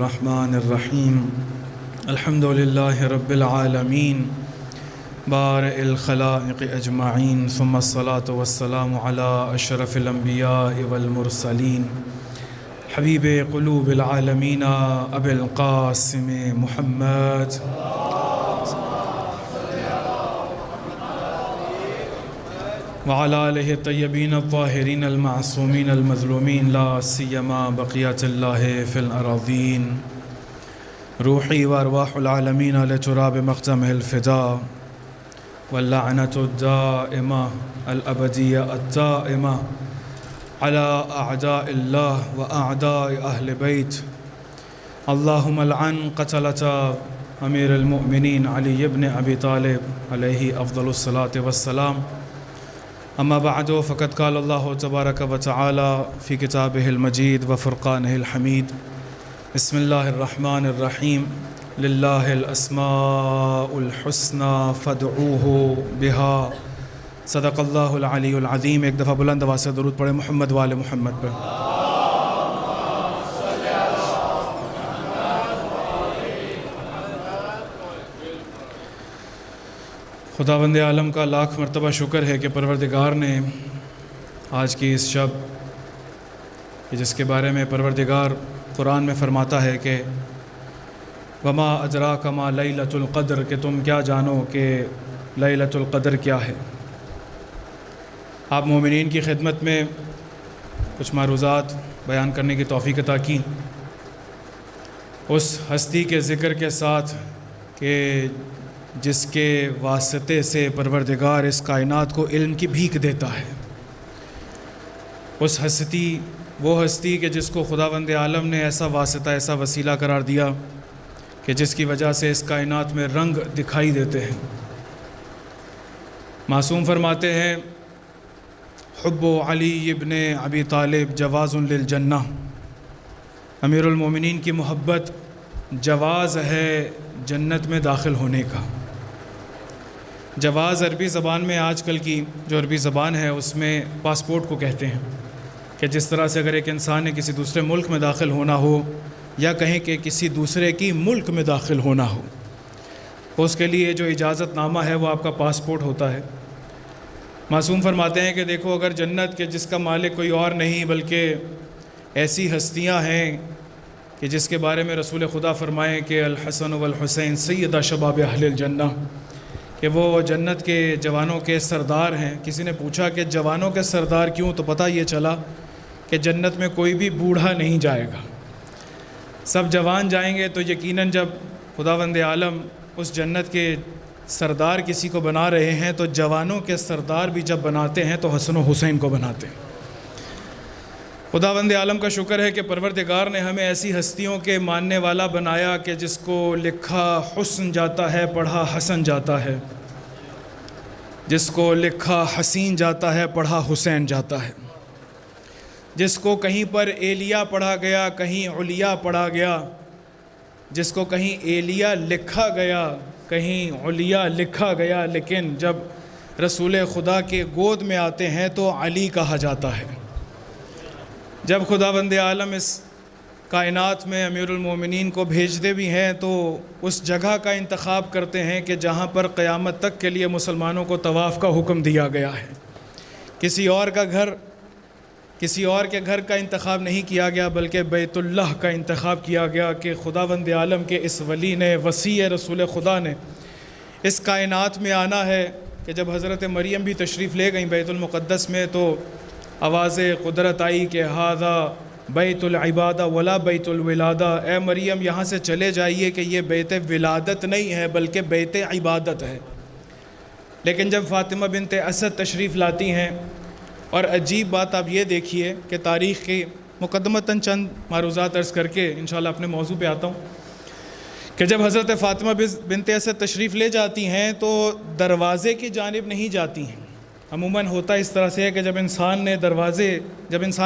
الرحمن الرحیم الحمد للہ رب العالمین بارئ الخلائق اجمعین ثم الصلاة والسلام علی اشرف الانبیاء والمرسلین حبیب قلوب العالمین ابی القاسم محمد وعلى آلہ الطیبین الطاہرین المعصومین المظلومین لا سیما بقیت اللہ فی الاراضین روحی وارواح العالمین لتراب مقدمہ الفداء واللعنة الدائمة الأبدية الدائمة على أعداء الله وأعداء أهل بيت اللهم لعن قتلة أمير المؤمنين علي بن أبي طالب عليه أفضل الصلاة والسلام أما بعد فقد قال الله تبارك وتعالى في كتابه المجيد وفرقانه الحميد بسم الله الرحمن الرحيم لله الأسماء الحسنى فادعوه بها صدق الله العلي العظيم. ایک دفعہ بلند آواز سے درود پڑھیں محمد وآل محمد پر. خداوند عالم کا لاکھ مرتبہ شکر ہے کہ پروردگار نے آج کی اس شب جس کے بارے میں پروردگار قرآن میں فرماتا ہے کہ وما ادراک ما لیلۃ القدر، کہ تم کیا جانو کہ لیلۃ القدر کیا ہے. آپ مومنین کی خدمت میں کچھ معروضات بیان کرنے کی توفیق عطا کی، اس ہستی کے ذکر کے ساتھ کہ جس کے واسطے سے پروردگار اس کائنات کو علم کی بھیک دیتا ہے. اس وہ ہستی کہ جس کو خداوند عالم نے ایسا واسطہ، ایسا وسیلہ قرار دیا کہ جس کی وجہ سے اس کائنات میں رنگ دکھائی دیتے ہیں. معصوم فرماتے ہیں حب علی ابن ابی طالب جواز للجنہ، امیر المومنین کی محبت جواز ہے جنت میں داخل ہونے کا. جواز عربی زبان میں آج کل کی جو عربی زبان ہے اس میں پاسپورٹ کو کہتے ہیں، کہ جس طرح سے اگر ایک انسان نے کسی دوسرے ملک میں داخل ہونا ہو یا کہیں کہ کسی دوسرے کی ملک میں داخل ہونا ہو، اس کے لیے جو اجازت نامہ ہے وہ آپ کا پاسپورٹ ہوتا ہے. معصوم فرماتے ہیں کہ دیکھو اگر جنت کے جس کا مالک کوئی اور نہیں بلکہ ایسی ہستیاں ہیں کہ جس کے بارے میں رسول خدا فرمائیں کہ الحسن والحسین سیدہ شباب اہل الجنہ، کہ وہ جنت کے جوانوں کے سردار ہیں. کسی نے پوچھا کہ جوانوں کے سردار کیوں، تو پتہ یہ چلا کہ جنت میں کوئی بھی بوڑھا نہیں جائے گا، سب جوان جائیں گے. تو یقیناً جب خداوند عالم اس جنت کے سردار کسی کو بنا رہے ہیں تو جوانوں کے سردار بھی جب بناتے ہیں تو حسن و حسین کو بناتے ہیں. خداوند عالم کا شکر ہے کہ پروردگار نے ہمیں ایسی ہستیوں کے ماننے والا بنایا کہ جس کو لکھا حسن جاتا ہے پڑھا حسن جاتا ہے، جس کو لکھا حسین جاتا ہے پڑھا حسین جاتا ہے، جس کو کہیں پر ایلیا پڑھا گیا کہیں علیا پڑھا گیا، جس کو کہیں ایلیا لکھا گیا کہیں علیا لکھا گیا، لیکن جب رسول خدا کے گود میں آتے ہیں تو علی کہا جاتا ہے. جب خداوند عالم اس کائنات میں امیر المومنین کو بھیجتے بھی ہیں تو اس جگہ کا انتخاب کرتے ہیں کہ جہاں پر قیامت تک کے لیے مسلمانوں کو طواف کا حکم دیا گیا ہے. کسی اور کے گھر کا انتخاب نہیں کیا گیا بلکہ بیت اللہ کا انتخاب کیا گیا کہ خداوند عالم کے اس ولی نے، وسیع رسول خدا نے اس کائنات میں آنا ہے. کہ جب حضرت مریم بھی تشریف لے گئیں بیت المقدس میں تو آواز قدرت آئی کہ ھذا بیت العبادہ ولا بیت الولادہ، اے مریم یہاں سے چلے جائیے کہ یہ بیت ولادت نہیں ہے بلکہ بیت عبادت ہے. لیکن جب فاطمہ بنت اسد تشریف لاتی ہیں، اور عجیب بات آپ یہ دیکھیے کہ تاریخ کی مقدمتاً چند معروضات عرض کر کے انشاءاللہ اپنے موضوع پہ آتا ہوں، کہ جب حضرت فاطمہ بنت اسد تشریف لے جاتی ہیں تو دروازے کی جانب نہیں جاتی ہیں. عموماً ہوتا اس طرح سے ہے کہ جب انسان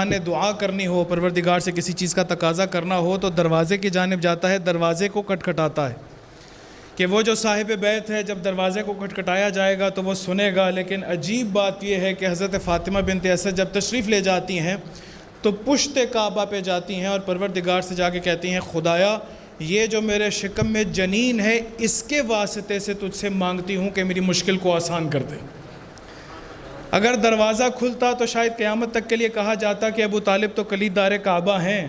نے دعا کرنی ہو، پروردگار سے کسی چیز کا تقاضا کرنا ہو تو دروازے کی جانب جاتا ہے، دروازے کو کھٹکھٹاتا ہے کہ وہ جو صاحب بیت ہے جب دروازے کو کھٹکھٹایا جائے گا تو وہ سنے گا. لیکن عجیب بات یہ ہے کہ حضرت فاطمہ بنت اسد جب تشریف لے جاتی ہیں تو پشت کعبہ پہ جاتی ہیں اور پروردگار سے جا کے کہتی ہیں خدایا یہ جو میرے شکم میں جنین ہے اس کے واسطے سے تجھ سے مانگتی ہوں کہ میری مشکل کو آسان کر دے۔ اگر دروازہ کھلتا تو شاید قیامت تک کے لیے کہا جاتا کہ ابو طالب تو کلیددار کعبہ ہیں،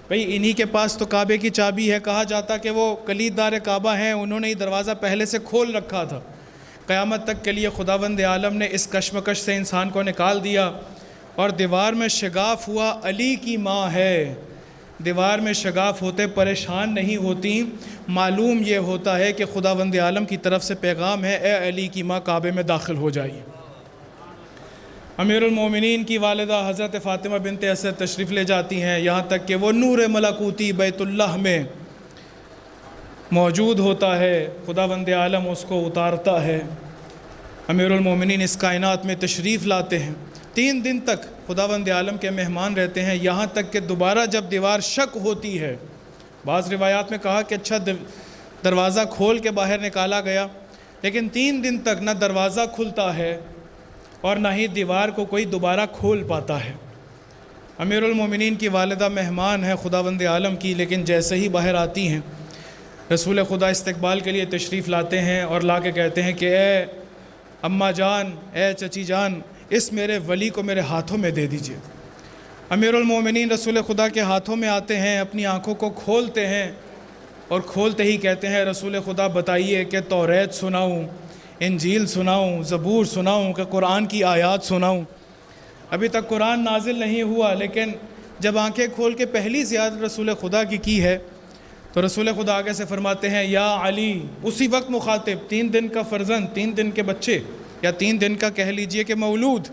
بھئی انہی کے پاس تو کعبے کی چابی ہے، کہا جاتا کہ وہ کلیددار کعبہ ہیں، انہوں نے یہ دروازہ پہلے سے کھول رکھا تھا۔ قیامت تک کے لیے خداوند عالم نے اس کشمکش سے انسان کو نکال دیا اور دیوار میں شگاف ہوا علی کی ماں ہے۔ دیوار میں شگاف ہوتے پریشان نہیں ہوتی، معلوم یہ ہوتا ہے کہ خداوند عالم کی طرف سے پیغام ہے اے علی کی ماں کعبے میں داخل ہو جائیے۔ امیر المومنین کی والدہ حضرت فاطمہ بنت اسد تشریف لے جاتی ہیں، یہاں تک کہ وہ نور ملکوتی بیت اللہ میں موجود ہوتا ہے، خداوند عالم اس کو اتارتا ہے۔ امیر المومنین اس کائنات میں تشریف لاتے ہیں، 3 دن تک خداوند عالم کے مہمان رہتے ہیں، یہاں تک کہ دوبارہ جب دیوار شک ہوتی ہے، بعض روایات میں کہا کہ اچھا دروازہ کھول کے باہر نکالا گیا، لیکن 3 دن تک نہ دروازہ کھلتا ہے اور نہ ہی دیوار کو کوئی دوبارہ کھول پاتا ہے۔ امیر المومنین کی والدہ مہمان ہے خداوند عالم کی، لیکن جیسے ہی باہر آتی ہیں رسول خدا استقبال کے لیے تشریف لاتے ہیں اور لا کے کہتے ہیں کہ اے اماں جان، اے چچی جان، اس میرے ولی کو میرے ہاتھوں میں دے دیجئے۔ امیر المومنین رسول خدا کے ہاتھوں میں آتے ہیں، اپنی آنکھوں کو کھولتے ہیں اور کھولتے ہی کہتے ہیں رسول خدا بتائیے کہ توریت سناؤں، انجیل سناؤں، زبور سناؤں، کہ قرآن کی آیات سناؤں؟ ابھی تک قرآن نازل نہیں ہوا، لیکن جب آنکھیں کھول کے پہلی زیارت رسول خدا کی ہے تو رسول خدا آگے سے فرماتے ہیں یا علی، اسی وقت مخاطب 3 دن کا فرزند، 3 دن کے بچے یا 3 دن کا کہہ لیجئے کہ مولود،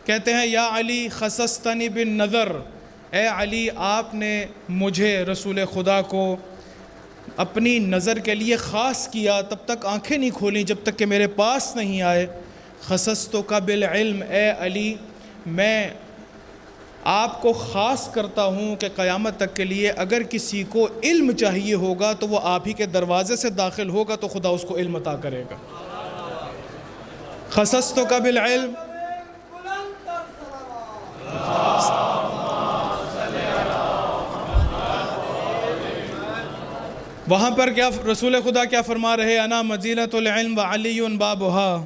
کہتے ہیں یا علی خصصتنی بالنظر، اے علی آپ نے مجھے رسول خدا کو اپنی نظر کے لیے خاص کیا، تب تک آنکھیں نہیں کھولیں جب تک کہ میرے پاس نہیں آئے۔ خصصتک بالعلم، اے علی میں آپ کو خاص کرتا ہوں کہ قیامت تک کے لیے اگر کسی کو علم چاہیے ہوگا تو وہ آپ ہی کے دروازے سے داخل ہوگا تو خدا اس کو علم عطا کرے گا۔ خصصتک بالعلم، وہاں پر کیا رسول خدا کیا فرما رہے؟ انا مدینۃ العلم وعلی بابھا،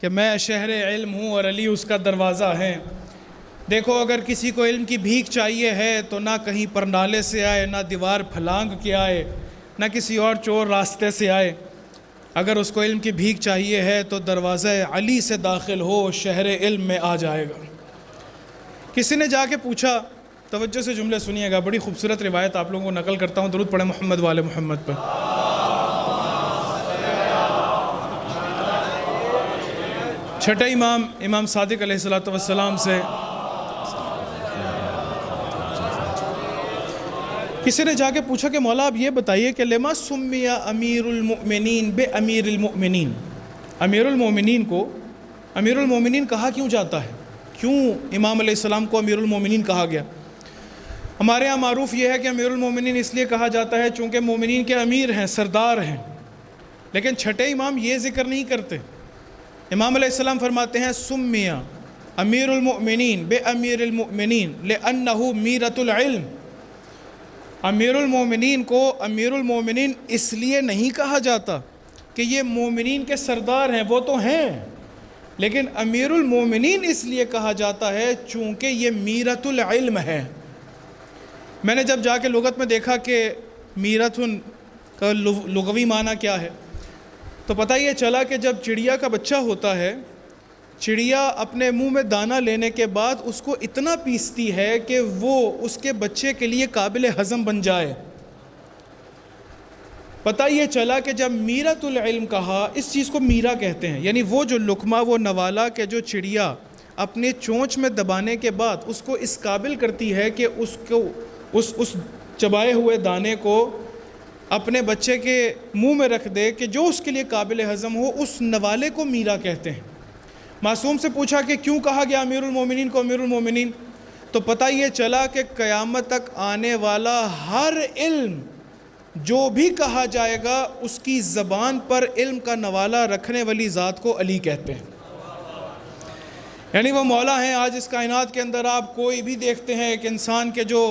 کہ میں شہر علم ہوں اور علی اس کا دروازہ ہے۔ دیکھو اگر کسی کو علم کی بھیک چاہیے ہے تو نہ کہیں پر نالے سے آئے، نہ دیوار پھلانگ کے آئے، نہ کسی اور چور راستے سے آئے، اگر اس کو علم کی بھیک چاہیے ہے تو دروازہ علی سے داخل ہو، شہر علم میں آ جائے گا۔ کسی نے جا کے پوچھا، توجہ سے جملے سنیے گا، بڑی خوبصورت روایت آپ لوگوں کو نقل کرتا ہوں، درود پڑھیں محمد والے محمد پر۔ چھٹے امام صادق علیہ السلام سے کسی نے جا کے پوچھا کہ مولا آپ یہ بتائیے کہ لما سمی امیر المؤمنین بے امیر المؤمنین، امیر المومنین کو امیر المومنین کہا کیوں جاتا ہے، کیوں امام علیہ السلام کو امیر المومنین کہا گیا؟ ہمارے ہاں معروف یہ ہے کہ امیر المومنین اس لیے کہا جاتا ہے چونکہ مومنین کے امیر ہیں، سردار ہیں، لیکن چھٹے امام یہ ذکر نہیں کرتے۔ امام علیہ السلام فرماتے ہیں سمیہ امیر المؤمنین بے امیر المؤمنین لأنہ میرۃ العلم، امیر المومنین کو امیر المومنین اس لیے نہیں کہا جاتا کہ یہ مومنین کے سردار ہیں، وہ تو ہیں، لیکن امیر المومنین اس لیے کہا جاتا ہے چونکہ یہ میرۃ العلم ہے۔ میں نے جب جا کے لغت میں دیکھا کہ میرۃ کا لغوی معنی کیا ہے تو پتہ یہ چلا کہ جب چڑیا کا بچہ ہوتا ہے، چڑیا اپنے منہ میں دانہ لینے کے بعد اس کو اتنا پیستی ہے کہ وہ اس کے بچے کے لیے قابل ہضم بن جائے۔ پتہ یہ چلا کہ جب میرۃ العلم کہا، اس چیز کو میرا کہتے ہیں، یعنی وہ جو لقمہ، وہ نوالا کہ جو چڑیا اپنے چونچ میں دبانے کے بعد اس کو اس قابل کرتی ہے کہ اس چبائے ہوئے دانے کو اپنے بچے کے منہ میں رکھ دے کہ جو اس کے لیے قابل ہضم ہو، اس نوالے کو میرا کہتے ہیں۔ معصوم سے پوچھا کہ کیوں کہا گیا امیر المومنین کو امیر المومنین، تو پتہ یہ چلا کہ قیامت تک آنے والا ہر علم جو بھی کہا جائے گا اس کی زبان پر علم کا نوالہ رکھنے والی ذات کو علی کہتے ہیں۔ یعنی وہ مولا ہیں. آج اس کائنات کے اندر آپ کوئی بھی دیکھتے ہیں کہ انسان کے جو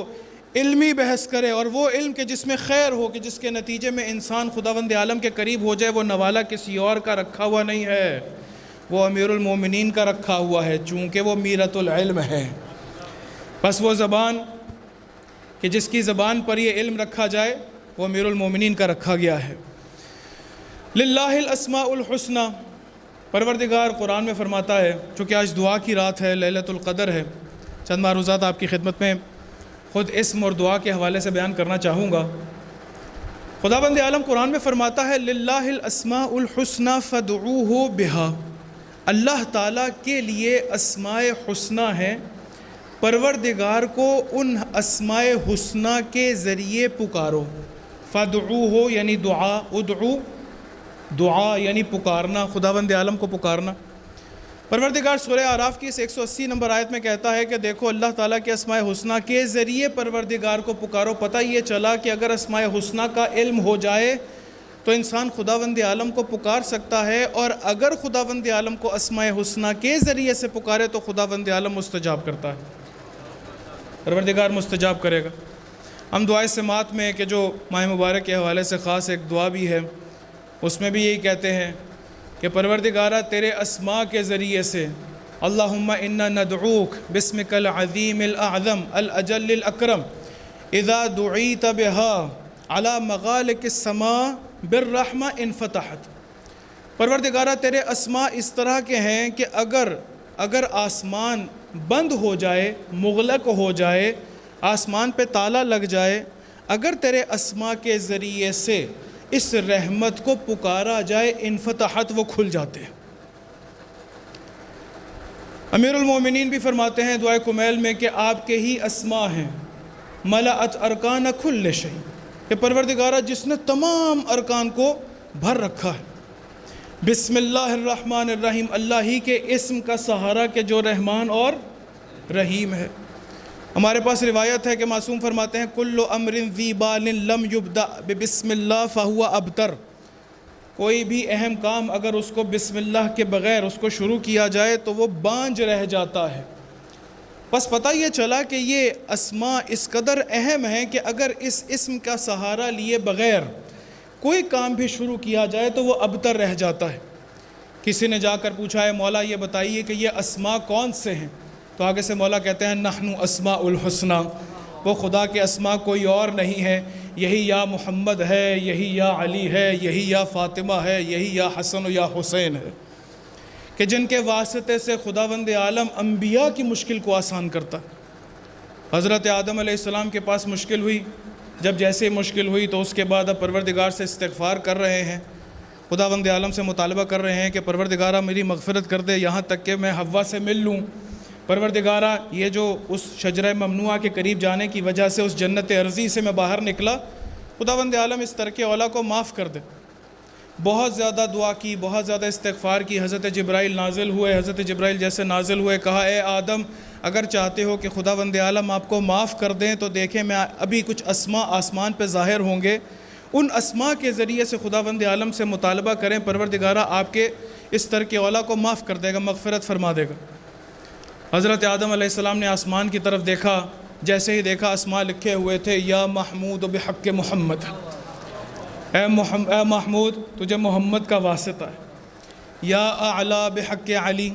علمی بحث کرے اور وہ علم کے جس میں خیر ہو کہ جس کے نتیجے میں انسان خداوند عالم کے قریب ہو جائے، وہ نوالا کسی اور کا رکھا ہوا نہیں ہے، وہ امیر المومنین کا رکھا ہوا ہے، چونکہ وہ میرۃ العلم ہے. بس وہ زبان کہ جس کی زبان پر یہ علم رکھا جائے وہ امیر المومنین کا رکھا گیا ہے. للہ الاسماء الحسنی، پروردگار قرآن میں فرماتا ہے، چونکہ آج دعا کی رات ہے، لیلۃ القدر ہے، چند معروضات آپ کی خدمت میں خود اسم اور دعا کے حوالے سے بیان کرنا چاہوں گا. خداوند عالم قرآن میں فرماتا ہے للہ الاسماء الحسنی فادعوہ بہا، اللہ تعالیٰ کے لیے اسماء حسنی ہیں، پروردگار کو ان اسماء حسنی کے ذریعے پکارو. فادعوہ یعنی دعا، ادعو دعا یعنی پکارنا، خداوند عالم کو پکارنا. پروردگار سورہ اعراف کی اس 180 نمبر آیت میں کہتا ہے کہ دیکھو اللہ تعالیٰ کے اسماء حسنی کے ذریعے پروردگار کو پکارو. پتہ یہ چلا کہ اگر اسماء حسنی کا علم ہو جائے تو انسان خداوند عالم کو پکار سکتا ہے، اور اگر خداوند عالم کو اسماء حسنی کے ذریعے سے پکارے تو خداوند عالم مستجاب کرتا ہے، پروردگار مستجاب کرے گا. ہم دعائے سماعت میں کہ جو ماہ مبارک کے حوالے سے خاص ایک دعا بھی ہے، اس میں بھی یہی کہتے ہیں کہ پروردگارہ تیرے اسماء کے ذریعے سے اللہم انا ندعوک باسمک العظیم الاعظم الاجل الاکرم اذا دعیت بہا علی مغالق السماء بالرحمہ انفتحت. پروردگارہ تیرے اسماء اس طرح کے ہیں کہ اگر آسمان بند ہو جائے، مغلق ہو جائے، آسمان پہ تالا لگ جائے، اگر تیرے اسماء کے ذریعے سے اس رحمت کو پکارا جائے انفتحت، وہ کھل جاتے ہیں. امیر المومنین بھی فرماتے ہیں دعائے کمیل میں کہ آپ کے ہی اسماء ہیں ملأت ارکان کل شیء، کہ پروردگارہ جس نے تمام ارکان کو بھر رکھا ہے. بسم اللہ الرحمن الرحیم، اللہ ہی کے اسم کا سہارا کہ جو رحمان اور رحیم ہے. ہمارے پاس روایت ہے کہ معصوم فرماتے ہیں کل امر ذی بال لم یبدأ بسم اللہ فہو ابتر، کوئی بھی اہم کام اگر اس کو بسم اللہ کے بغیر اس کو شروع کیا جائے تو وہ بانجھ رہ جاتا ہے. بس پتہ یہ چلا کہ یہ اسماء اس قدر اہم ہیں کہ اگر اس اسم کا سہارا لیے بغیر کوئی کام بھی شروع کیا جائے تو وہ ابتر رہ جاتا ہے. کسی نے جا کر پوچھا ہے مولا یہ بتائیے کہ یہ اسماء کون سے ہیں، تو آگے سے مولا کہتے ہیں نحن اسماء الحسنی، وہ خدا کے اسماء کوئی اور نہیں ہے، یہی یا محمد ہے، یہی یا علی ہے، یہی یا فاطمہ ہے، یہی یا حسن و یا حسین ہے، کہ جن کے واسطے سے خداوند عالم انبیاء کی مشکل کو آسان کرتا. حضرت آدم علیہ السلام کے پاس مشکل ہوئی، جب جیسے ہی مشکل ہوئی تو اس کے بعد اب پروردگار سے استغفار کر رہے ہیں، خداوند عالم سے مطالبہ کر رہے ہیں کہ پروردگارہ میری مغفرت کر دے، یہاں تک کہ میں حوا سے مل لوں. پروردگارہ یہ جو اس شجرہ ممنوعہ کے قریب جانے کی وجہ سے اس جنت ارضی سے میں باہر نکلا، خداوند عالم اس ترک اولا کو معاف کر دے. بہت زیادہ دعا کی، بہت زیادہ استغفار کی. حضرت جبرائیل نازل ہوئے، حضرت جبرائیل جیسے نازل ہوئے کہا اے آدم اگر چاہتے ہو کہ خداوند عالم آپ کو معاف کر دیں تو دیکھیں میں ابھی کچھ اسماء آسمان پہ ظاہر ہوں گے، ان اسماء کے ذریعے سے خداوند عالم سے مطالبہ کریں، پروردگارہ آپ کے اس ترک اولا کو معاف کر دے گا، مغفرت فرما دے گا. حضرت آدم علیہ السلام نے آسمان کی طرف دیکھا، جیسے ہی دیکھا اسماء لکھے ہوئے تھے یا محمود بحق محمد، اے محمود تجھے محمد کا واسطہ ہے. یا اعلیٰ بحق علی،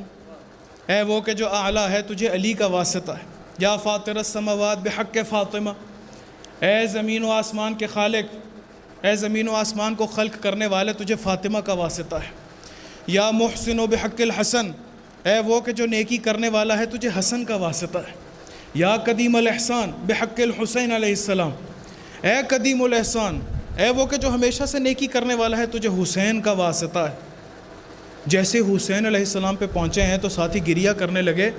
اے وہ کہ جو اعلیٰ ہے تجھے علی کا واسطہ ہے. یا فاطر السماوات بحق فاطمہ، اے زمین و آسمان کے خالق، اے زمین و آسمان کو خلق کرنے والے تجھے فاطمہ کا واسطہ ہے. یا محسن بحق الحسن، اے وہ کہ جو نیکی کرنے والا ہے تجھے حسن کا واسطہ ہے. یا قدیم الاحسان بحق الحسین علیہ السلام، اے قدیم الاحسان، اے وہ کہ جو ہمیشہ سے نیکی کرنے والا ہے تجھے حسین کا واسطہ ہے. جیسے حسین علیہ السلام پہ پہنچے ہیں تو ساتھی گریہ کرنے لگے.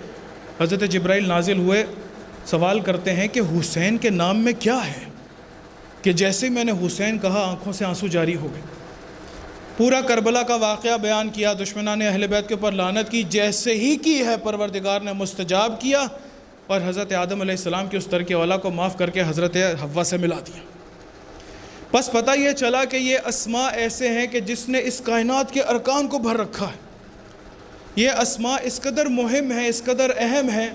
حضرت جبرائیل نازل ہوئے، سوال کرتے ہیں کہ حسین کے نام میں کیا ہے، کہ جیسے میں نے حسین کہا آنکھوں سے آنسو جاری ہو گئے. پورا کربلا کا واقعہ بیان کیا، دشمنان اہل بیت کے اوپر لعنت کی، جیسے ہی کی ہے پروردگار نے مستجاب کیا اور حضرت آدم علیہ السلام کی اس ترک اولا کو معاف کر کے حضرت حوا سے ملا دیا. بس پتہ یہ چلا کہ یہ اسماء ایسے ہیں کہ جس نے اس کائنات کے ارکان کو بھر رکھا ہے. یہ اسماء اس قدر مہم ہے، اس قدر اہم ہے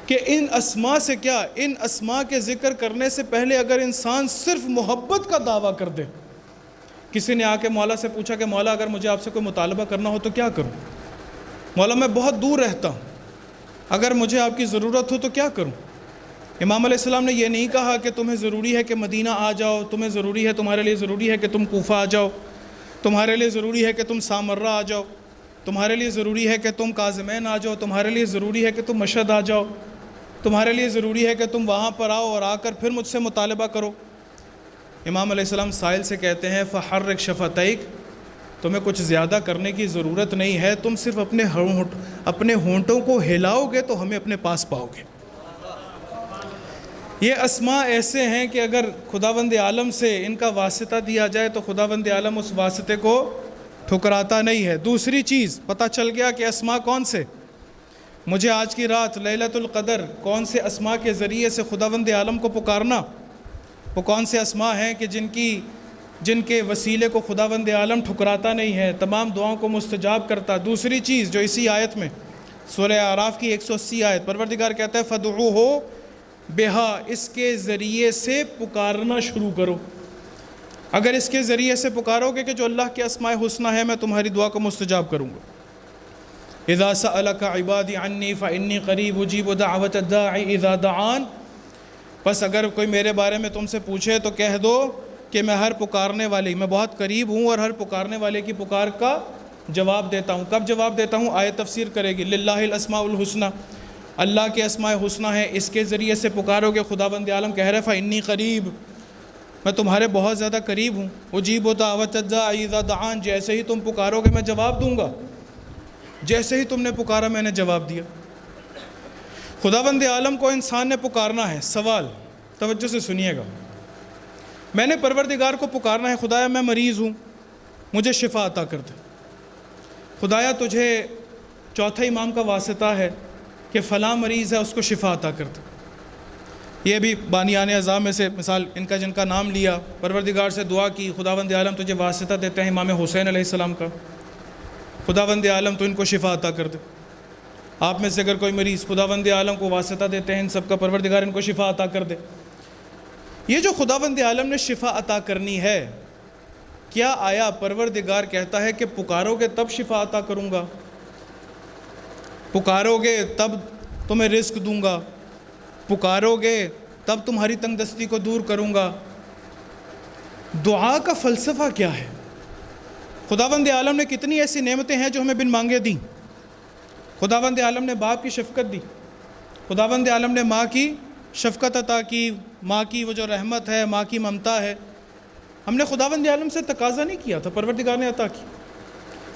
کہ ان اسماء سے کیا، ان اسماء کے ذکر کرنے سے پہلے اگر انسان صرف محبت کا دعویٰ کر دے. کسی نے آ کے مولا سے پوچھا کہ مولا اگر مجھے آپ سے کوئی مطالبہ کرنا ہو تو کیا کروں؟ مولا میں بہت دور رہتا ہوں، اگر مجھے آپ کی ضرورت ہو تو کیا کروں؟ امام علیہ السلام نے یہ نہیں کہا کہ تمہیں ضروری ہے کہ مدینہ آ جاؤ، تمہیں ضروری ہے، تمہارے لیے ضروری ہے کہ تم کوفہ آ جاؤ، تمہارے لیے ضروری ہے کہ تم سامرہ آ جاؤ، تمہارے لیے ضروری ہے کہ تم کاظمین آ جاؤ، تمہارے لیے ضروری ہے کہ تم مشہد آ جاؤ، تمہارے لیے ضروری ہے کہ تم وہاں پر آؤ اور آ کر پھر مجھ سے مطالبہ کرو. امام علیہ السلام سائل سے کہتے ہیں فحرک شفتیک، تمہیں کچھ زیادہ کرنے کی ضرورت نہیں ہے، تم صرف اپنے ہونٹوں کو ہلاؤ گے تو ہمیں اپنے پاس پاؤ گے. یہ اسماء ایسے ہیں کہ اگر خداوند عالم سے ان کا واسطہ دیا جائے تو خداوند عالم اس واسطے کو ٹھکراتا نہیں ہے. دوسری چیز پتہ چل گیا کہ اسماء کون سے، مجھے آج کی رات لیلۃ القدر کون سے اسماء کے ذریعے سے خداوند عالم کو پکارنا، وہ کون سے اسماء ہیں کہ جن کے وسیلے کو خداوند عالم ٹھکراتا نہیں ہے، تمام دعاؤں کو مستجاب کرتا. دوسری چیز جو اسی آیت میں سورہ اعراف کی 180 آیت، پروردگار کہتا ہے فدعوہ بہا، اس کے ذریعے سے پکارنا شروع کرو. اگر اس کے ذریعے سے پکارو گے کہ جو اللہ کے اسماء حسنی ہے، میں تمہاری دعا کو مستجاب کروں گا. اذا سألک عبادی عنی فانی قریب اجیب دعوت الداعی اذا دعان، بس اگر کوئی میرے بارے میں تم سے پوچھے تو کہہ دو کہ میں ہر پکارنے والے، میں بہت قریب ہوں اور ہر پکارنے والے کی پکار کا جواب دیتا ہوں. کب جواب دیتا ہوں؟ آیت تفسیر کرے گی. للہ الاسماء الحسنی، اللہ کے اسماء حسنی ہیں، اس کے ذریعے سے پکارو گے. خداوند عالم کہہ رہے فانی قریب، میں تمہارے بہت زیادہ قریب ہوں. اجیب دعوت الداعی اذا دعان، جیسے ہی تم پکارو گے میں جواب دوں گا، جیسے ہی تم نے پکارا میں نے جواب دیا. خداوند عالم کو انسان نے پکارنا ہے. سوال توجہ سے سنیے گا، میں نے پروردگار کو پکارنا ہے، خدایا میں مریض ہوں مجھے شفا عطا کر دے. خدایا تجھے چوتھے امام کا واسطہ ہے کہ فلاں مریض ہے اس کو شفا عطا کر دے. یہ بھی بانیان اعظام میں سے مثال ان کا جن کا نام لیا، پروردگار سے دعا کی، خداوند عالم تجھے واسطہ دیتے ہیں امام حسین علیہ السلام کا، خداوند عالم تو ان کو شفا عطا کر دے. آپ میں سے اگر کوئی مریض، خداوند عالم کو واسطہ دیتے ہیں ان سب کا، پروردگار ان کو شفا عطا کر دے. یہ جو خداوند عالم نے شفا عطا کرنی ہے، کیا آیا پروردگار کہتا ہے کہ پکارو گے تب شفا عطا کروں گا، پکارو گے تب تمہیں رزق دوں گا، پکارو گے تب تمہاری تنگ دستی کو دور کروں گا؟ دعا کا فلسفہ کیا ہے؟ خداوند عالم نے کتنی ایسی نعمتیں ہیں جو ہمیں بن مانگے دیں. خداوند عالم نے باپ کی شفقت دی، خداوند عالم نے ماں کی شفقت عطا کی، ماں کی وہ جو رحمت ہے، ماں کی ممتا ہے. ہم نے خداوند عالم سے تقاضا نہیں کیا تھا، پروردگار نے عطا کی.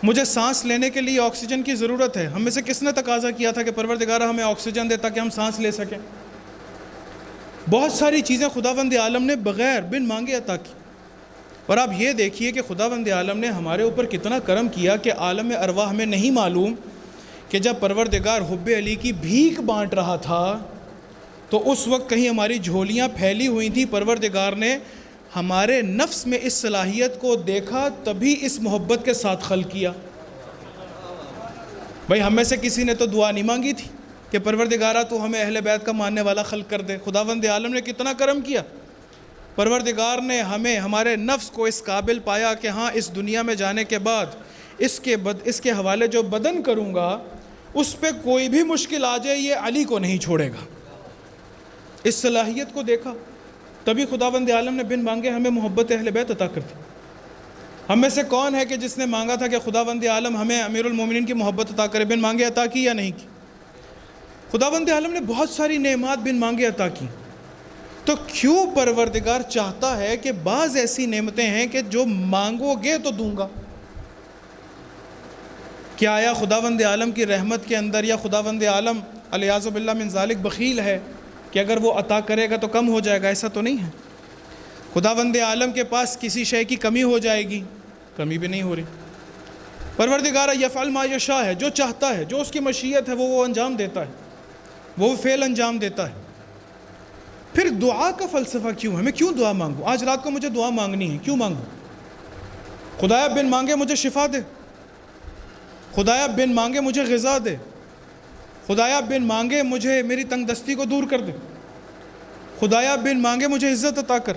مجھے سانس لینے کے لیے آکسیجن کی ضرورت ہے، ہم میں سے کس نے تقاضا کیا تھا کہ پروردگار ہمیں آکسیجن دے تاکہ ہم سانس لے سکیں؟ بہت ساری چیزیں خداوند عالم نے بغیر بن مانگے عطا کی. اور آپ یہ دیکھیے کہ خداوند عالم نے ہمارے اوپر کتنا کرم کیا کہ عالم ارواح میں نہیں معلوم کہ جب پروردگار حب علی کی بھیک بانٹ رہا تھا تو اس وقت کہیں ہماری جھولیاں پھیلی ہوئی تھیں، پروردگار نے ہمارے نفس میں اس صلاحیت کو دیکھا تبھی اس محبت کے ساتھ خلق کیا. بھائی ہم میں سے کسی نے تو دعا نہیں مانگی تھی کہ پروردگارہ تو ہمیں اہل بیت کا ماننے والا خلق کر دے. خداوند عالم نے کتنا کرم کیا، پروردگار نے ہمیں ہمارے نفس کو اس قابل پایا کہ ہاں اس دنیا میں جانے کے بعد اس کے حوالے جو بدن کروں گا اس پہ کوئی بھی مشکل آ جائے یہ علی کو نہیں چھوڑے گا. اس صلاحیت کو دیکھا تبھی خداوند عالم نے بن مانگے ہمیں محبت اہل بیت عطا کر دی. ہم میں سے کون ہے کہ جس نے مانگا تھا کہ خداوند عالم ہمیں امیر المومنین کی محبت عطا کرے؟ بن مانگے عطا کی یا نہیں کی؟ خداوند عالم نے بہت ساری نعمات بن مانگے عطا کی. تو کیوں پروردگار چاہتا ہے کہ بعض ایسی نعمتیں ہیں کہ جو مانگو گے تو دوں گا؟ کیا آیا خداوند عالم کی رحمت کے اندر یا خداوند عالم الیاذ باللہ من ذالک بخیل ہے کہ اگر وہ عطا کرے گا تو کم ہو جائے گا؟ ایسا تو نہیں ہے. خداوند عالم کے پاس کسی شے کی کمی ہو جائے گی؟ کمی بھی نہیں ہو رہی. پروردگار یفعل ما یشاء ہے، جو چاہتا ہے، جو اس کی مشیت ہے وہ انجام دیتا ہے، وہ فعل انجام دیتا ہے. پھر دعا کا فلسفہ کیوں؟ ہمیں کیوں دعا مانگو؟ آج رات کو مجھے دعا مانگنی ہے، کیوں مانگو؟ خدایا بن مانگے مجھے شفا دے. خدایا بن مانگے مجھے غذا دے، خدایا بن مانگے مجھے میری تنگ دستی کو دور کر دے، خدایا بن مانگے مجھے عزت عطا کر،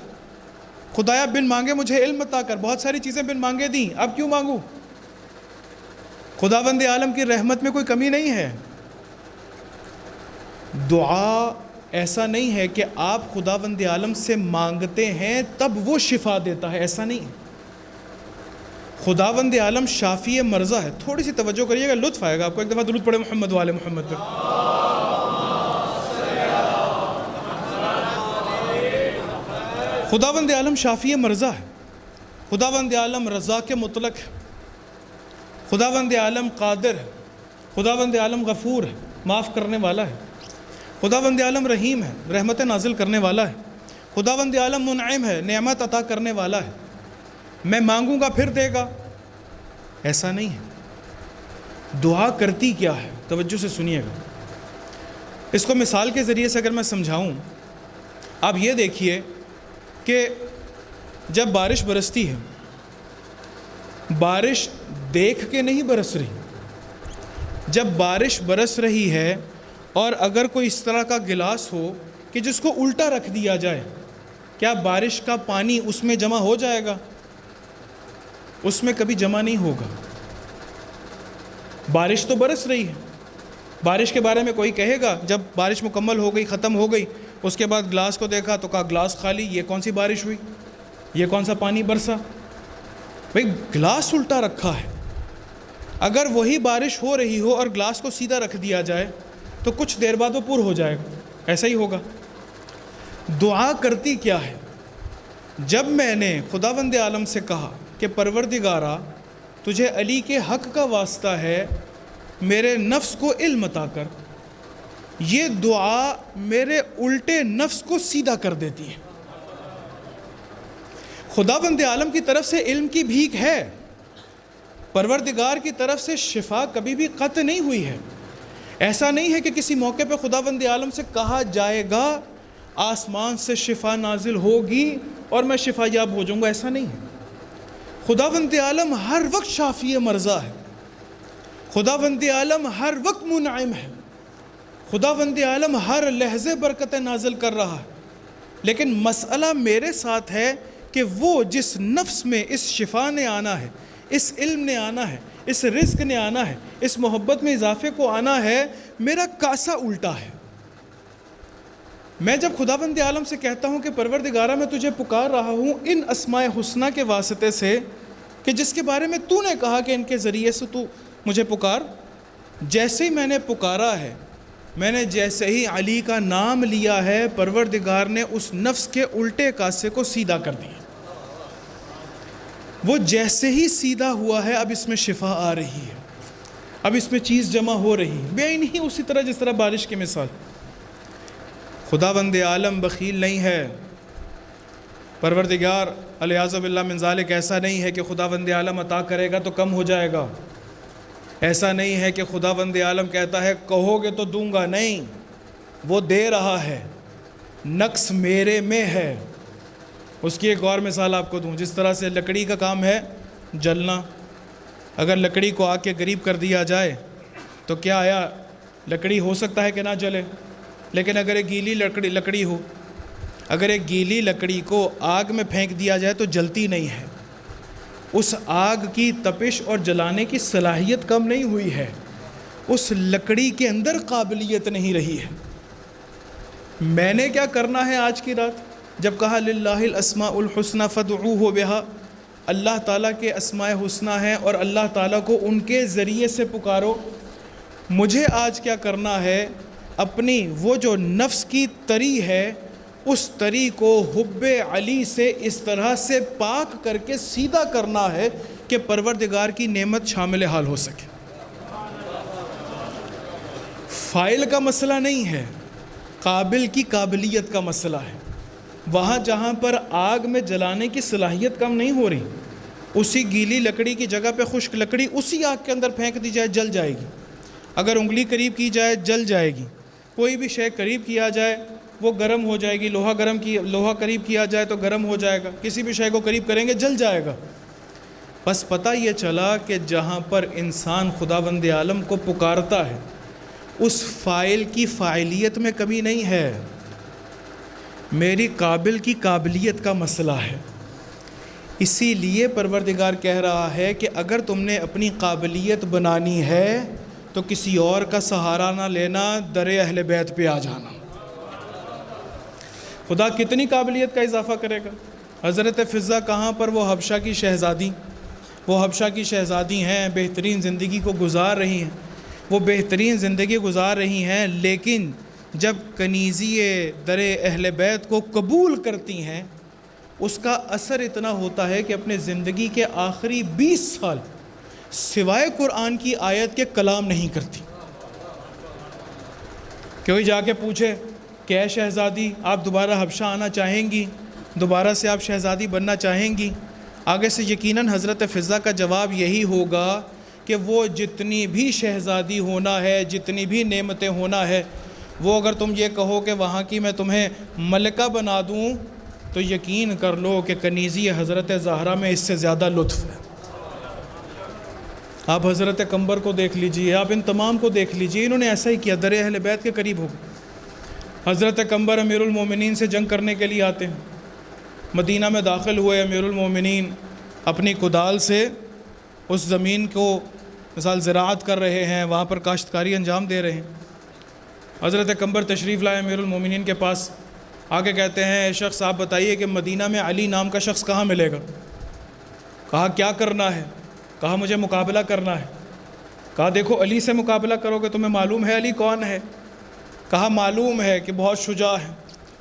خدایا بن مانگے مجھے علم عطا کر۔ بہت ساری چیزیں بن مانگے دیں، اب کیوں مانگوں؟ خداوند عالم کی رحمت میں کوئی کمی نہیں ہے۔ دعا ایسا نہیں ہے کہ آپ خداوند عالم سے مانگتے ہیں تب وہ شفا دیتا ہے، ایسا نہیں ہے۔ خداوند عالم شافی مرضی ہے۔ تھوڑی سی توجہ کریے گا، لطف آئے گا آپ کو۔ ایک دفعہ درود پڑھے محمد وآل محمد پر۔ خداوند عالم شافی مرضی ہے، خداوند عالم رزاق مطلق ہے، خداوند عالم قادر ہے، خداوند عالم غفور ہے، معاف کرنے والا ہے، خداوند عالم رحیم ہے، رحمت نازل کرنے والا ہے، خداوند عالم منعم ہے، نعمت عطا کرنے والا ہے۔ میں مانگوں گا پھر دے گا، ایسا نہیں ہے۔ دعا کرتی کیا ہے؟ توجہ سے سنیے گا۔ اس کو مثال کے ذریعے سے اگر میں سمجھاؤں، آپ یہ دیکھیے کہ جب بارش برستی ہے، بارش دیکھ کے نہیں برس رہی۔ جب بارش برس رہی ہے اور اگر کوئی اس طرح کا گلاس ہو کہ جس کو الٹا رکھ دیا جائے، کیا بارش کا پانی اس میں جمع ہو جائے گا؟ اس میں کبھی جمع نہیں ہوگا۔ بارش تو برس رہی ہے، بارش کے بارے میں کوئی کہے گا جب بارش مکمل ہو گئی، ختم ہو گئی، اس کے بعد گلاس کو دیکھا تو کہا گلاس خالی، یہ کون سی بارش ہوئی، یہ کون سا پانی برسا؟ بھئی گلاس الٹا رکھا ہے۔ اگر وہی بارش ہو رہی ہو اور گلاس کو سیدھا رکھ دیا جائے تو کچھ دیر بعد وہ پر ہو جائے گا، ایسا ہی ہوگا۔ دعا کرتی کیا ہے؟ جب میں نے خداوند عالم سے کہا کہ پروردگارا تجھے علی کے حق کا واسطہ ہے، میرے نفس کو علم عطا کر، یہ دعا میرے الٹے نفس کو سیدھا کر دیتی ہے۔ خداوند عالم کی طرف سے علم کی بھیک ہے، پروردگار کی طرف سے شفا کبھی بھی قطع نہیں ہوئی ہے۔ ایسا نہیں ہے کہ کسی موقع پہ خداوند عالم سے کہا جائے گا آسمان سے شفا نازل ہوگی اور میں شفا یاب ہو جاؤں گا، ایسا نہیں ہے۔ خداوند عالم ہر وقت شافی مرضی ہے، خداوند عالم ہر وقت منعم ہے، خداوند عالم ہر لحظے برکت نازل کر رہا ہے۔ لیکن مسئلہ میرے ساتھ ہے کہ وہ جس نفس میں اس شفا نے آنا ہے، اس علم نے آنا ہے، اس رزق نے آنا ہے، اس محبت میں اضافے کو آنا ہے، میرا کاسا الٹا ہے۔ میں جب خداوند عالم سے کہتا ہوں کہ پروردگارہ میں تجھے پکار رہا ہوں ان اسماء حسنہ کے واسطے سے کہ جس کے بارے میں تو نے کہا کہ ان کے ذریعے سے تو مجھے پکار، جیسے ہی میں نے پکارا ہے، میں نے جیسے ہی علی کا نام لیا ہے، پروردگار نے اس نفس کے الٹے کاسے کو سیدھا کر دیا۔ وہ جیسے ہی سیدھا ہوا ہے، اب اس میں شفا آ رہی ہے، اب اس میں چیز جمع ہو رہی ہے، بے نہیں اسی طرح جس طرح بارش کی مثال۔ خداوند عالم بخیل نہیں ہے، پروردگار علیہ باللہ من ذالک ایسا نہیں ہے کہ خداوند عالم عطا کرے گا تو کم ہو جائے گا، ایسا نہیں ہے کہ خداوند عالم کہتا ہے کہو گے تو دوں گا، نہیں، وہ دے رہا ہے، نقص میرے میں ہے۔ اس کی ایک اور مثال آپ کو دوں، جس طرح سے لکڑی کا کام ہے جلنا، اگر لکڑی کو آگ کے قریب کر دیا جائے تو کیا آیا لکڑی ہو سکتا ہے کہ نہ جلے؟ لیکن اگر ایک گیلی لکڑی ہو، اگر ایک گیلی لکڑی کو آگ میں پھینک دیا جائے تو جلتی نہیں ہے، اس آگ کی تپش اور جلانے کی صلاحیت کم نہیں ہوئی ہے، اس لکڑی کے اندر قابلیت نہیں رہی ہے۔ میں نے کیا کرنا ہے آج کی رات؟ جب کہا للہ الاسماء الحسنى فادعوہ بہا، اللہ تعالیٰ کے اسماء حسنہ ہیں اور اللہ تعالیٰ کو ان کے ذریعے سے پکارو، مجھے آج کیا کرنا ہے؟ اپنی وہ جو نفس کی تری ہے، اس تری کو حب علی سے اس طرح سے پاک کر کے سیدھا کرنا ہے کہ پروردگار کی نعمت شامل حال ہو سکے۔ فائل کا مسئلہ نہیں ہے، قابل کی قابلیت کا مسئلہ ہے۔ وہاں جہاں پر آگ میں جلانے کی صلاحیت کم نہیں ہو رہی، اسی گیلی لکڑی کی جگہ پہ خشک لکڑی اسی آگ کے اندر پھینک دی جائے جل جائے گی، اگر انگلی قریب کی جائے جل جائے گی، کوئی بھی شے قریب کیا جائے وہ گرم ہو جائے گی، لوہا قریب کیا جائے تو گرم ہو جائے گا، کسی بھی شے کو قریب کریں گے جل جائے گا۔ بس پتہ یہ چلا کہ جہاں پر انسان خداوند عالم کو پکارتا ہے اس فاعل کی فاعلیت میں کمی نہیں ہے، میری قابل کی قابلیت کا مسئلہ ہے۔ اسی لیے پروردگار کہہ رہا ہے کہ اگر تم نے اپنی قابلیت بنانی ہے تو کسی اور کا سہارا نہ لینا، در اہل بیت پہ آ جانا۔ خدا کتنی قابلیت کا اضافہ کرے گا۔ حضرت فضہ کہاں پر، وہ حبشہ کی شہزادی، وہ حبشہ کی شہزادی ہیں، بہترین زندگی کو گزار رہی ہیں، وہ بہترین زندگی گزار رہی ہیں، لیکن جب کنیزی در اہل بیت کو قبول کرتی ہیں اس کا اثر اتنا ہوتا ہے کہ اپنے زندگی کے آخری 20 سال سوائے قرآن کی آیت کے کلام نہیں کرتی۔ کوئی جا کے پوچھے کہ اے شہزادی آپ دوبارہ حبشہ آنا چاہیں گی، دوبارہ سے آپ شہزادی بننا چاہیں گی؟ آگے سے یقیناً حضرت فضہ کا جواب یہی ہوگا کہ وہ جتنی بھی شہزادی ہونا ہے، جتنی بھی نعمتیں ہونا ہے، وہ اگر تم یہ کہو کہ وہاں کی میں تمہیں ملکہ بنا دوں تو یقین کر لو کہ کنیزی حضرت زہرا میں اس سے زیادہ لطف ہے۔ آپ حضرت قمبر کو دیکھ لیجئے، آپ ان تمام کو دیکھ لیجئے، انہوں نے ایسا ہی کیا، در اہل بیت کے قریب ہو گئے۔ حضرت قمبر امیر المومنین سے جنگ کرنے کے لیے آتے ہیں، مدینہ میں داخل ہوئے، امیر المومنین اپنی کدال سے اس زمین کو مثال زراعت کر رہے ہیں، وہاں پر کاشتکاری انجام دے رہے ہیں۔ حضرت قمبر تشریف لائے امیر المومنین کے پاس، آگے کہتے ہیں اے شخص آپ بتائیے کہ مدینہ میں علی نام کا شخص کہاں ملے گا؟ کہا کیا کرنا ہے؟ کہا مجھے مقابلہ کرنا ہے۔ کہا دیکھو علی سے مقابلہ کرو گے، تمہیں معلوم ہے علی کون ہے؟ کہا معلوم ہے کہ بہت شجاع ہے،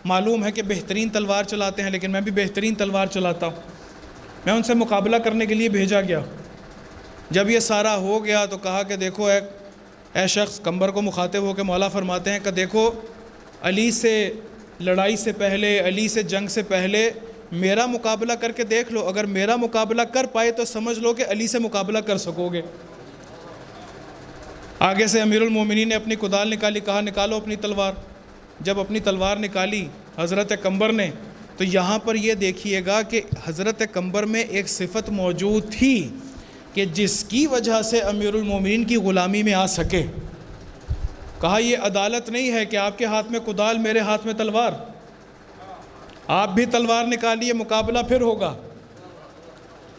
معلوم ہے کہ بہترین تلوار چلاتے ہیں، لیکن میں بھی بہترین تلوار چلاتا ہوں، میں ان سے مقابلہ کرنے کے لیے بھیجا گیا۔ جب یہ سارا ہو گیا تو کہا کہ دیکھو اے شخص، قمبر کو مخاطب ہو کے مولا فرماتے ہیں کہ دیکھو علی سے لڑائی سے پہلے، علی سے جنگ سے پہلے میرا مقابلہ کر کے دیکھ لو، اگر میرا مقابلہ کر پائے تو سمجھ لو کہ علی سے مقابلہ کر سکو گے۔ آگے سے امیر المومنین نے اپنی کدال نکالی، کہا نکالو اپنی تلوار۔ جب اپنی تلوار نکالی حضرت قمبر نے، تو یہاں پر یہ دیکھیے گا کہ حضرت قمبر میں ایک صفت موجود تھی کہ جس کی وجہ سے امیر المومنین کی غلامی میں آ سکے۔ کہا یہ عدالت نہیں ہے کہ آپ کے ہاتھ میں کدال میرے ہاتھ میں تلوار، آپ بھی تلوار نکالیے، مقابلہ پھر ہوگا۔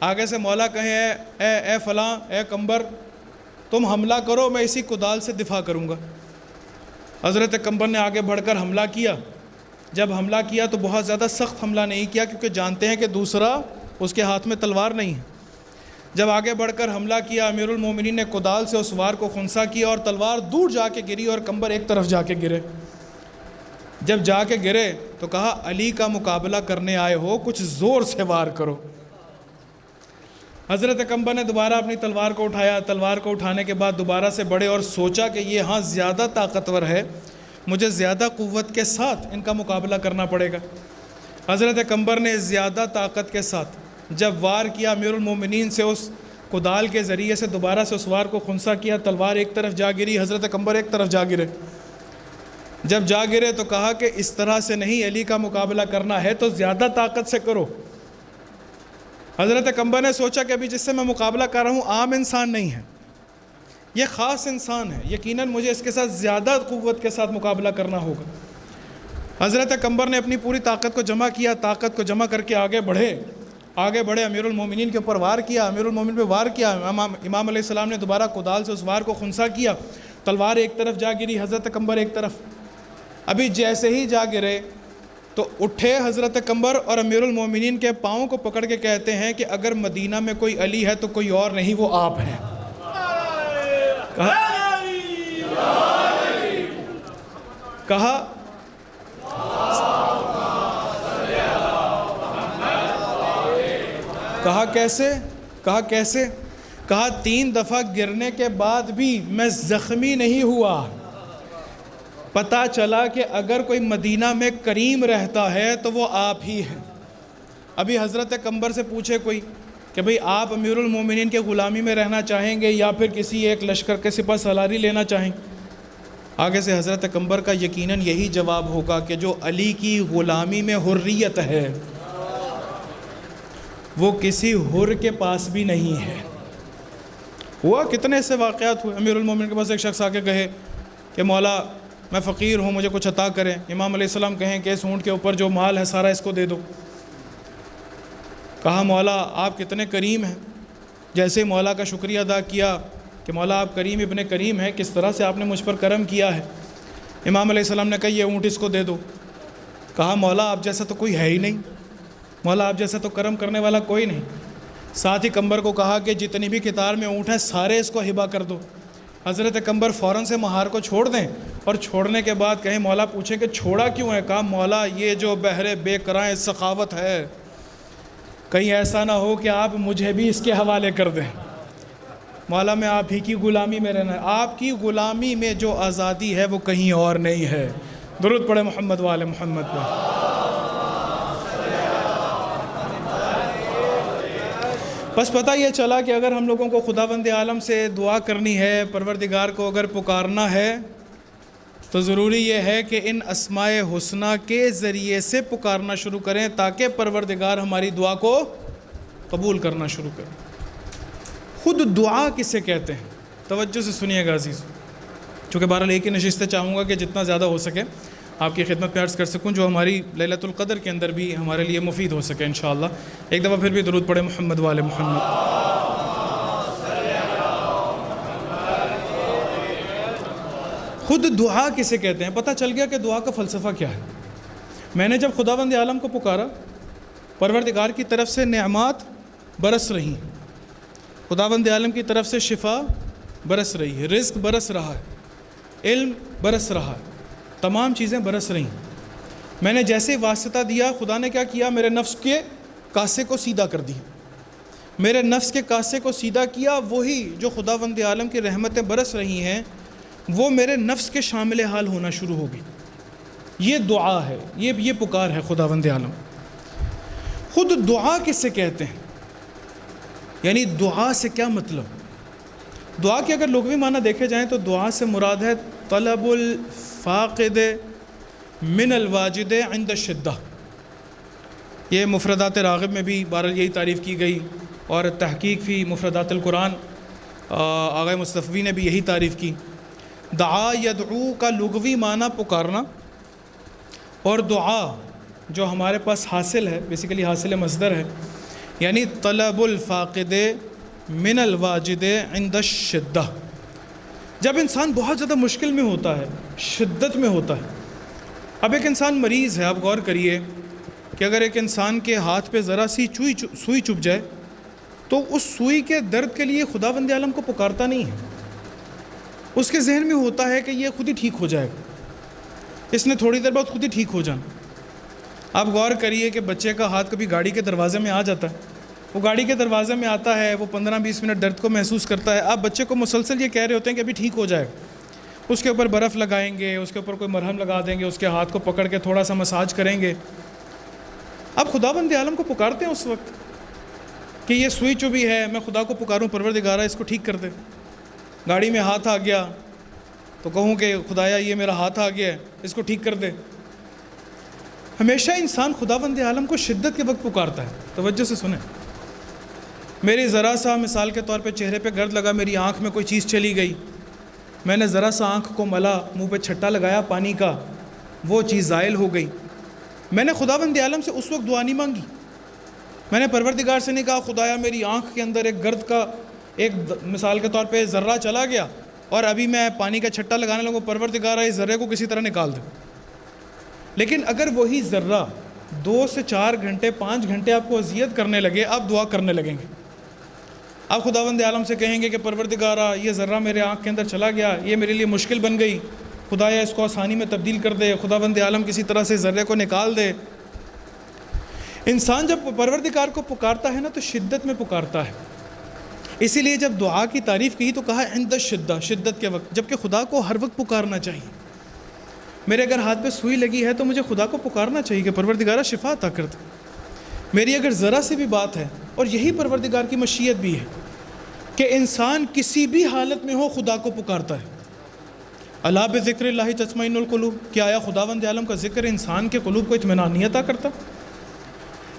آگے سے مولا کہیں اے فلاں، اے قمبر تم حملہ کرو، میں اسی کدال سے دفاع کروں گا۔ حضرت قمبر نے آگے بڑھ کر حملہ کیا۔ جب حملہ کیا تو بہت زیادہ سخت حملہ نہیں کیا، کیونکہ جانتے ہیں کہ دوسرا اس کے ہاتھ میں تلوار نہیں ہے۔ جب آگے بڑھ کر حملہ کیا، امیر المومنین نے کدال سے اس وار کو خنثی کیا اور تلوار دور جا کے گری اور قمبر ایک طرف جا کے گرے۔ جب جا کے گرے تو کہا علی کا مقابلہ کرنے آئے ہو، کچھ زور سے وار کرو۔ حضرت قمبر نے دوبارہ اپنی تلوار کو اٹھایا، تلوار کو اٹھانے کے بعد دوبارہ سے بڑھے اور سوچا کہ یہ ہاں زیادہ طاقتور ہے، مجھے زیادہ قوت کے ساتھ ان کا مقابلہ کرنا پڑے گا۔ حضرت قمبر نے زیادہ طاقت کے ساتھ جب وار کیا، امیر المومنین سے اس کدال کے ذریعے سے دوبارہ سے اس وار کو خنثی کیا، تلوار ایک طرف جا گری، حضرت قمبر ایک طرف جا گرے۔ جب جا گرے تو کہا کہ اس طرح سے نہیں، علی کا مقابلہ کرنا ہے تو زیادہ طاقت سے کرو۔ حضرت قمبر نے سوچا کہ ابھی جس سے میں مقابلہ کر رہا ہوں عام انسان نہیں ہے، یہ خاص انسان ہے، یقیناً مجھے اس کے ساتھ زیادہ قوت کے ساتھ مقابلہ کرنا ہوگا۔ حضرت قمبر نے اپنی پوری طاقت کو جمع کیا، طاقت کو جمع کر کے آگے بڑھے، امیر المومنین کے اوپر وار کیا، امیر المومنین پہ وار کیا۔ امام علیہ السلام نے دوبارہ کدال سے اس وار کو خنثی کیا، تلوار ایک طرف جا گری، حضرت قمبر ایک طرف۔ ابھی جیسے ہی جا گرے تو اٹھے حضرت قمبر اور امیر المومنین کے پاؤں کو پکڑ کے کہتے ہیں کہ اگر مدینہ میں کوئی علی ہے تو کوئی اور نہیں، وہ آپ ہیں۔ کہا کیسے؟ کہا 3 دفعہ گرنے کے بعد بھی میں زخمی نہیں ہوا۔ پتہ چلا کہ اگر کوئی مدینہ میں کریم رہتا ہے تو وہ آپ ہی ہیں۔ ابھی حضرت قمبر سے پوچھے کوئی کہ بھئی آپ امیر المومنین کے غلامی میں رہنا چاہیں گے یا پھر کسی ایک لشکر کے سپہ سالاری لینا چاہیں گے؟ آگے سے حضرت قمبر کا یقیناً یہی جواب ہوگا کہ جو علی کی غلامی میں حریت ہے وہ کسی حر کے پاس بھی نہیں ہے۔ ہوا کتنے ایسے واقعات ہوئے، امیر المومنین کے پاس ایک شخص آ کے کہے کہ مولا میں فقیر ہوں، مجھے کچھ عطا کریں۔ امام علیہ السلام کہیں کہ اس اونٹ کے اوپر جو مال ہے سارا اس کو دے دو۔ کہا مولا آپ کتنے کریم ہیں۔ جیسے مولا کا شکریہ ادا کیا کہ مولا آپ کریم ابن کریم ہیں، کس طرح سے آپ نے مجھ پر کرم کیا ہے۔ امام علیہ السلام نے کہا یہ اونٹ اس کو دے دو۔ کہا مولا آپ جیسا تو کوئی ہے ہی نہیں، مولا آپ جیسا تو کرم کرنے والا کوئی نہیں۔ ساتھ ہی قمبر کو کہا کہ جتنی بھی قطار میں اونٹ ہیں سارے اس کو ہبہ کر دو۔ حضرت قمبر فوراً سے مہار کو چھوڑ دیں، اور چھوڑنے کے بعد کہیں مولا پوچھیں کہ چھوڑا کیوں ہے؟ کہا مولا یہ جو بحر بے کرائیں سخاوت ہے، کہیں ایسا نہ ہو کہ آپ مجھے بھی اس کے حوالے کر دیں۔ مولا میں آپ ہی کی غلامی میں رہنا ہے، آپ کی غلامی میں جو آزادی ہے وہ کہیں اور نہیں ہے۔ درود پڑھے محمد وآل محمد پہ۔ بس پتہ یہ چلا کہ اگر ہم لوگوں کو خداوند عالم سے دعا کرنی ہے، پروردگار کو اگر پکارنا ہے، تو ضروری یہ ہے کہ ان اسماء حسنہ کے ذریعے سے پکارنا شروع کریں تاکہ پروردگار ہماری دعا کو قبول کرنا شروع کرے۔ خود دعا کسے کہتے ہیں؟ توجہ سے سنیے گا عزیز، چونکہ بہرحال ایک ہی نشستیں چاہوں گا کہ جتنا زیادہ ہو سکے آپ کی خدمت میں عرض کر سکوں، جو ہماری لیلۃ القدر کے اندر بھی ہمارے لیے مفید ہو سکے انشاءاللہ۔ ایک دفعہ پھر بھی درود پڑھے محمد وآل محمد۔ خود دعا کسے کہتے ہیں؟ پتہ چل گیا کہ دعا کا فلسفہ کیا ہے۔ میں نے جب خداوند عالم کو پکارا، پروردگار کی طرف سے نعمات برس رہی، خداوند عالم کی طرف سے شفا برس رہی ہے، رزق برس رہا ہے، علم برس رہا ہے، تمام چیزیں برس رہی ہیں۔ میں نے جیسے واسطہ دیا، خدا نے کیا کیا؟ میرے نفس کے کاسے کو سیدھا کر دیا۔ میرے نفس کے کاسے کو سیدھا کیا، وہی جو خداوند عالم کی رحمتیں برس رہی ہیں وہ میرے نفس کے شامل حال ہونا شروع ہو گئی۔ یہ دعا ہے، یہ پکار ہے خداوند عالم۔ خود دعا کسے کہتے ہیں؟ یعنی دعا سے کیا مطلب؟ دعا کے اگر لغوی معنی دیکھے جائیں تو دعا سے مراد ہے طلب الفاقد من الواجد عند الشدہ۔ یہ مفردات راغب میں بھی بہرحال یہی تعریف کی گئی، اور تحقیق فی مفردات القرآن آغا مصطفی نے بھی یہی تعریف کی۔ دعا یدعو کا لغوی معنی پکارنا، اور دعا جو ہمارے پاس حاصل ہے، بیسیکلی حاصل مصدر ہے، یعنی طلب الفاقد من الواجد عند الشدہ۔ جب انسان بہت زیادہ مشکل میں ہوتا ہے، شدت میں ہوتا ہے، اب ایک انسان مریض ہے، آپ غور کریے کہ اگر ایک انسان کے ہاتھ پہ ذرا سی سوئی چبھ جائے تو اس سوئی کے درد کے لیے خداوند عالم کو پکارتا نہیں ہے، اس کے ذہن میں ہوتا ہے کہ یہ خود ہی ٹھیک ہو جائے گا، اس نے تھوڑی دیر بعد خود ہی ٹھیک ہو جانا۔ آپ غور کریے کہ بچے کا ہاتھ کبھی گاڑی کے دروازے میں آ جاتا ہے، وہ گاڑی کے دروازے میں آتا ہے، وہ 15-20 منٹ درد کو محسوس کرتا ہے، آپ بچے کو مسلسل یہ کہہ رہے ہوتے ہیں کہ ابھی ٹھیک ہو جائے گا، اس کے اوپر برف لگائیں گے، اس کے اوپر کوئی مرہم لگا دیں گے، اس کے ہاتھ کو پکڑ کے تھوڑا سا مساج کریں گے۔ اب خداوند عالم کو پکارتے ہیں اس وقت کہ یہ سوئی چبھی ہے، میں خدا کو پکاروں پروردگارا اس کو ٹھیک کر دے۔ گاڑی میں ہاتھ آ گیا تو کہوں کہ خدایا یہ میرا ہاتھ آ گیا ہے، اس کو ٹھیک کر دے۔ ہمیشہ انسان خداوند عالم کو شدت کے وقت پکارتا ہے۔ توجہ سے سنیں، میری ذرا سا مثال کے طور پہ چہرے پہ گرد لگا، میری آنکھ میں کوئی چیز چلی گئی، میں نے ذرا سا آنکھ کو ملا، منہ پہ چھٹا لگایا پانی کا، وہ چیز زائل ہو گئی۔ میں نے خداوند عالم سے اس وقت دعا نہیں مانگی، میں نے پروردگار سے نہیں کہا خدایا میری آنکھ کے اندر ایک گرد کا ایک مثال کے طور پہ ذرہ چلا گیا اور ابھی میں پانی کا چھٹا لگانے لگوں، پروردگارا اس ذرے کو کسی طرح نکال دے۔ لیکن اگر وہی ذرہ 2 سے 4 گھنٹے 5 گھنٹے آپ کو اذیت کرنے لگے، آپ دعا کرنے لگیں گے، آپ خداوند عالم سے کہیں گے کہ پروردگارا یہ ذرہ میرے آنکھ کے اندر چلا گیا، یہ میرے لیے مشکل بن گئی، خدایا اس کو آسانی میں تبدیل کر دے، خداوند عالم کسی طرح سے ذرے کو نکال دے۔ انسان جب پروردگار کو پکارتا ہے نا تو شدت میں پکارتا ہے، اسی لیے جب دعا کی تعریف کی تو کہا عند الشدہ، شدت کے وقت، جبکہ خدا کو ہر وقت پکارنا چاہیے۔ میرے اگر ہاتھ پہ سوئی لگی ہے تو مجھے خدا کو پکارنا چاہیے کہ پروردگارا شفا عطا کر دے۔ میری اگر ذرا سی بھی بات ہے، اور یہی پروردگار کی مشیت بھی ہے کہ انسان کسی بھی حالت میں ہو خدا کو پکارتا ہے۔ الا بذکر اللہ تطمئن القلوب، کیا آیا خداوند عالم کا ذکر انسان کے قلوب کو اطمینان نہیں عطا کرتا؟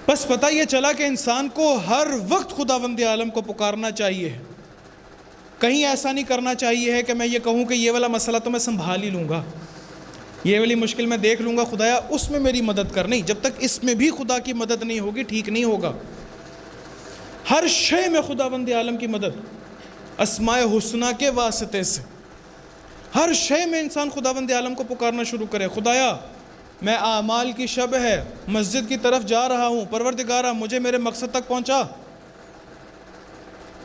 بس پتہ یہ چلا کہ انسان کو ہر وقت خداوند عالم کو پکارنا چاہیے، کہیں ایسا نہیں کرنا چاہیے ہے کہ میں یہ کہوں کہ یہ والا مسئلہ تو میں سنبھال ہی لوں گا، یہ والی مشکل میں دیکھ لوں گا، خدایا اس میں میری مدد کر. نہیں، جب تک اس میں بھی خدا کی مدد نہیں ہوگی ٹھیک نہیں ہوگا. ہر شے میں خداوند عالم کی مدد اسماء حسنہ کے واسطے سے، ہر شے میں انسان خداوند عالم کو پکارنا شروع کرے. خدایا میں اعمال کی شب ہے مسجد کی طرف جا رہا ہوں، پروردگارا مجھے میرے مقصد تک پہنچا.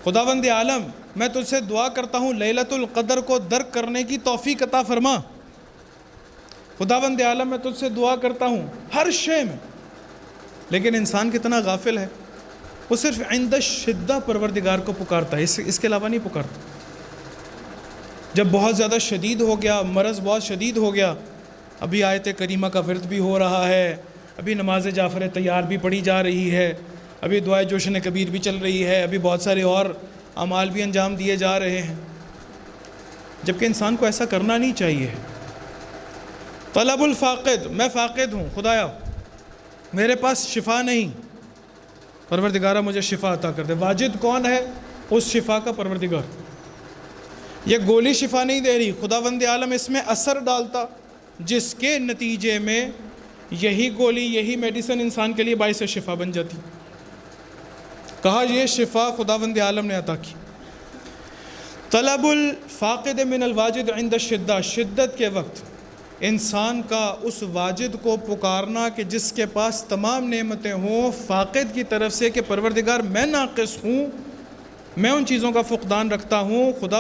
خداوند عالم میں تجھ سے دعا کرتا ہوں لیلۃ القدر کو درک کرنے کی توفیق عطا فرما. خداوند عالم میں تجھ سے دعا کرتا ہوں ہر شے میں. لیکن انسان کتنا غافل ہے، وہ صرف عند الشدہ پروردگار کو پکارتا ہے، اس کے علاوہ نہیں پکارتا. جب بہت زیادہ شدید ہو گیا، مرض بہت شدید ہو گیا، ابھی آیت کریمہ کا ورد بھی ہو رہا ہے، ابھی نماز جعفر تیار بھی پڑھی جا رہی ہے، ابھی دعائے جوشن کبیر بھی چل رہی ہے، ابھی بہت سارے اور اعمال بھی انجام دیے جا رہے ہیں، جبکہ انسان کو ایسا کرنا نہیں چاہیے. طلب الفاقد، میں فاقد ہوں، خدایا میرے پاس شفا نہیں، پروردگارہ مجھے شفا عطا کر دے. واجد کون ہے؟ اس شفا کا پروردگار. یہ گولی شفا نہیں دے رہی، خداوند عالم اس میں اثر ڈالتا جس کے نتیجے میں یہی گولی، یہی میڈیسن انسان کے لیے باعث شفا بن جاتی. کہا یہ شفا خداوند عالم نے عطا کی. طلب الفاقد من الواجد عند الشدہ، شدت کے وقت انسان کا اس واجد کو پکارنا کہ جس کے پاس تمام نعمتیں ہوں، فاقد کی طرف سے کہ پروردگار میں ناقص ہوں، میں ان چیزوں کا فقدان رکھتا ہوں، خدا